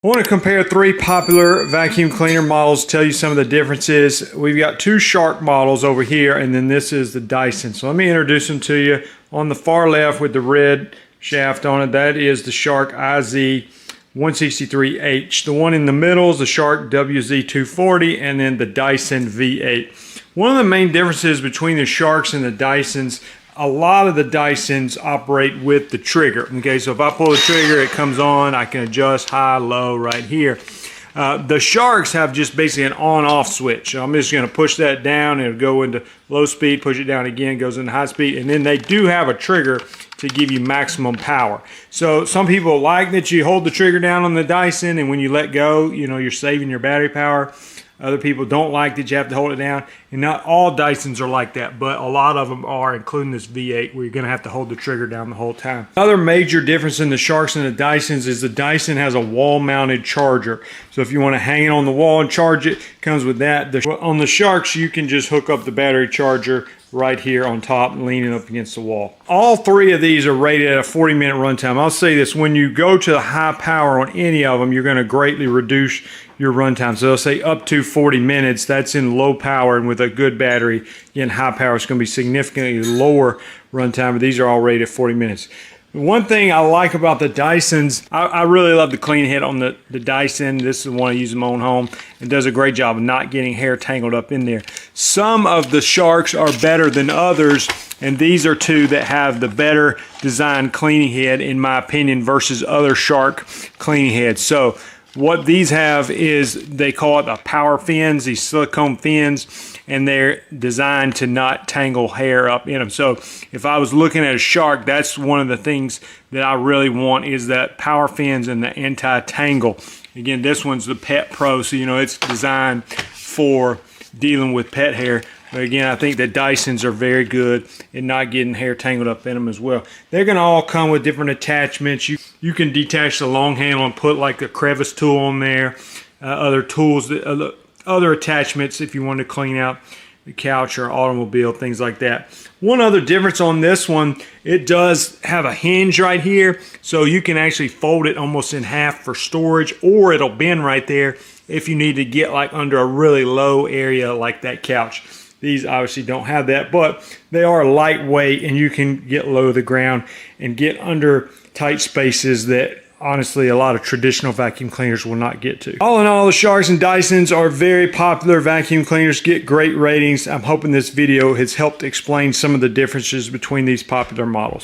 I want to compare three popular vacuum cleaner models, tell you some of the differences. We've got two Shark models over here, and then this is the Dyson. So let me introduce them to you. On the far left with the red shaft on it, that is the Shark IZ163H. The one in the middle is the Shark WZ240, and then the Dyson V8. One of the main differences between the Sharks and the Dysons, a lot of the Dysons operate with the trigger. Okay, so if I pull the trigger, it comes on. I can adjust high, low right here. The Sharks have just basically an on-off switch. So I'm just going to push that down and it'll go into low speed, push it down again, goes into high speed, and then they do have a trigger to give you maximum power. So some people like that you hold the trigger down on the Dyson, and when you let go, you know, you're saving your battery power. Other people don't like that you have to hold it down, and not all Dysons are like that, but a lot of them are, including this V8, where you're going to have to hold the trigger down the whole time. Another major difference in the Sharks and the Dysons is the Dyson has a wall-mounted charger. So if you want to hang it on the wall and charge it, it comes with that. On the Sharks, you can just hook up the battery charger right here on top, leaning up against the wall. All three of these are rated at a 40-minute runtime. I'll say this, when you go to the high power on any of them, you're going to greatly reduce your runtime. So they'll say up to 40 minutes. That's in low power, and with a good battery in high power, it's going to be significantly lower runtime, but these are all rated at 40 minutes. One thing I like about the Dysons, I really love the clean head on the Dyson. This is the one I use in my own home. It does a great job of not getting hair tangled up in there. Some of the Sharks are better than others, and these are two that have the better designed cleaning head, in my opinion, versus other Shark cleaning heads. So what these have is, they call it the power fins, these silicone fins, and they're designed to not tangle hair up in them. So if I was looking at a Shark, that's one of the things that I really want, is that power fins and the anti-tangle. Again, this one's the Pet Pro, so you know it's designed for dealing with pet hair. But again, I think the Dysons are very good at not getting hair tangled up in them as well. They're going to all come with different attachments. You can detach the long handle and put like a crevice tool on there. Other tools, other attachments if you want to clean out the couch or automobile, things like that. One other difference on this one, it does have a hinge right here, so you can actually fold it almost in half for storage, or it'll bend right there if you need to get like under a really low area like that couch. These obviously don't have that, but they are lightweight, and you can get low to the ground and get under tight spaces that honestly a lot of traditional vacuum cleaners will not get to. All in all, the Sharks and Dysons are very popular vacuum cleaners, get great ratings. I'm hoping this video has helped explain some of the differences between these popular models.